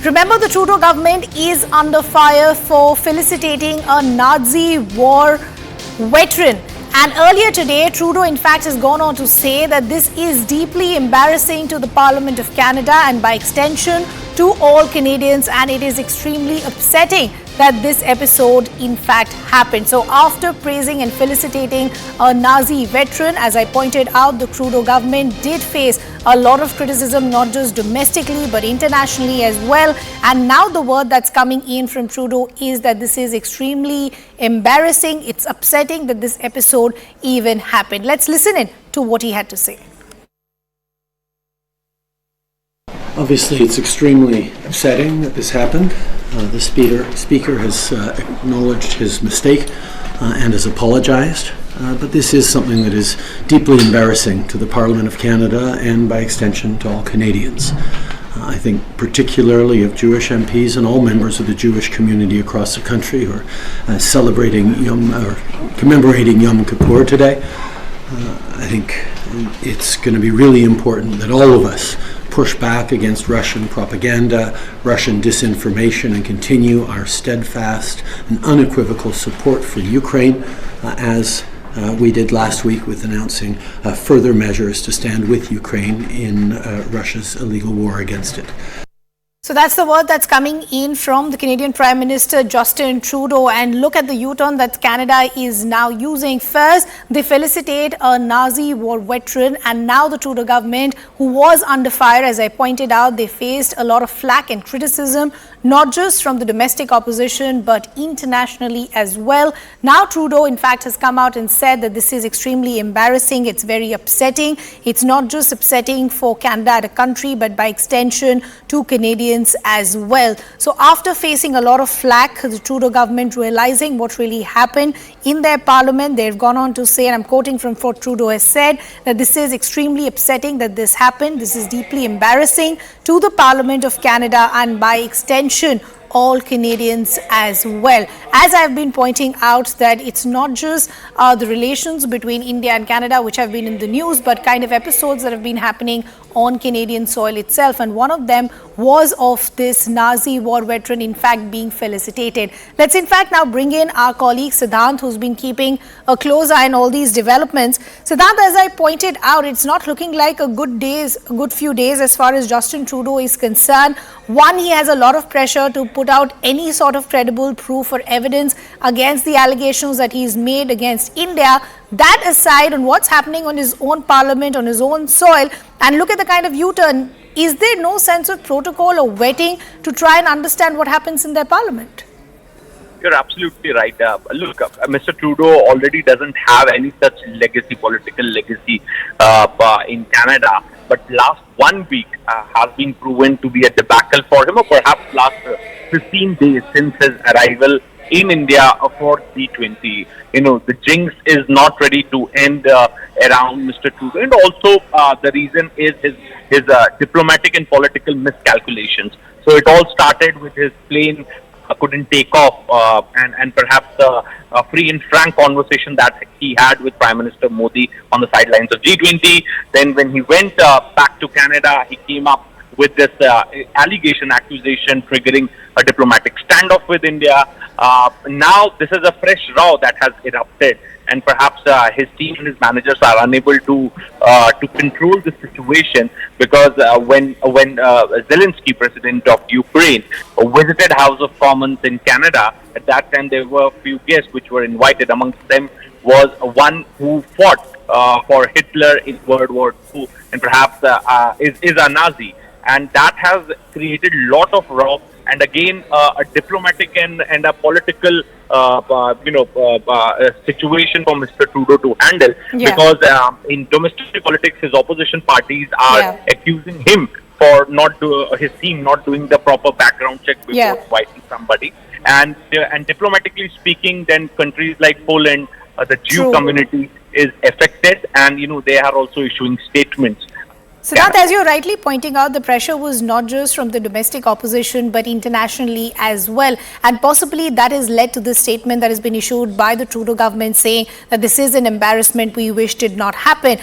Remember, the Trudeau government is under fire for felicitating a Nazi war veteran. And earlier today, Trudeau in fact has gone on to say that this is deeply embarrassing to the Parliament of Canada and by extension to all Canadians, and it is extremely upsetting that this episode in fact happened. So after praising and felicitating a Nazi veteran, as I pointed out, the Trudeau government did face a lot of criticism, not just domestically but internationally as well. And now the word that's coming in from Trudeau is that this is extremely embarrassing. It's upsetting that this episode even happened. Let's listen in to what he had to say. Obviously, it's extremely upsetting that this happened. The speaker has acknowledged his mistake and has apologized. But this is something that is deeply embarrassing to the Parliament of Canada and by extension to all Canadians. I think particularly of Jewish MPs and all members of the Jewish community across the country who are commemorating Yom Kippur today. I think it's going to be really important that all of us push back against Russian propaganda, Russian disinformation, and continue our steadfast and unequivocal support for Ukraine, as we did last week with announcing further measures to stand with Ukraine in Russia's illegal war against it. So that's the word that's coming in from the Canadian Prime Minister Justin Trudeau. And look at the U-turn that Canada is now using. First, they felicitate a Nazi war veteran, and now the Trudeau government, who was under fire, as I pointed out, they faced a lot of flack and criticism, not just from the domestic opposition but internationally as well. Now Trudeau in fact has come out and said that this is extremely embarrassing. It's very upsetting. It's not just upsetting for Canada as a country but by extension to Canadians as well. So after facing a lot of flack, the Trudeau government realizing what really happened in their parliament, they've gone on to say, and I'm quoting from what Trudeau has said, that this is extremely upsetting that this happened. This is deeply embarrassing to the Parliament of Canada and by extension all Canadians as well. As I've been pointing out, that it's not just the relations between India and Canada which have been in the news, but kind of episodes that have been happening on Canadian soil itself, and one of them was of this Nazi war veteran in fact being felicitated. Let's in fact now bring in our colleague Siddhant, who's been keeping a close eye on all these developments. Siddhant, as I pointed out, it's not looking like a good few days as far as Justin Trudeau is concerned. One, he has a lot of pressure to put out any sort of credible proof or evidence against the allegations that he's made against India. That aside, on what's happening on his own parliament, on his own soil, and look at the kind of U-turn, is there no sense of protocol or vetting to try and understand what happens in their parliament? You're absolutely right. Look, Mr. Trudeau already doesn't have any such legacy, political legacy in Canada. But last 1 week has been proven to be a debacle for him, or perhaps last 15 days since his arrival in India for G20. You know, the jinx is not ready to end around Mr. Trudeau. And also the reason is his diplomatic and political miscalculations. So it all started with his plane couldn't take off and perhaps a free and frank conversation that he had with Prime Minister Modi on the sidelines of G20. Then when he went back to Canada, he came up with this accusation triggering a diplomatic standoff with India. Now this is a fresh row that has erupted, and perhaps his team and his managers are unable to control the situation, because when Zelensky, president of Ukraine, visited House of Commons in Canada, at that time there were a few guests which were invited. Amongst them was one who fought for Hitler in World War II and perhaps is a Nazi. And that has created a lot of row, and again a diplomatic and a political situation for Mr. Trudeau to handle, because in domestic politics his opposition parties are accusing him for his team not doing the proper background check before inviting somebody, and diplomatically speaking, then countries like Poland, the Jew community is affected, and they are also issuing statements. Siddhant, as you're rightly pointing out, the pressure was not just from the domestic opposition but internationally as well, and possibly that has led to this statement that has been issued by the Trudeau government saying that this is an embarrassment we wish did not happen.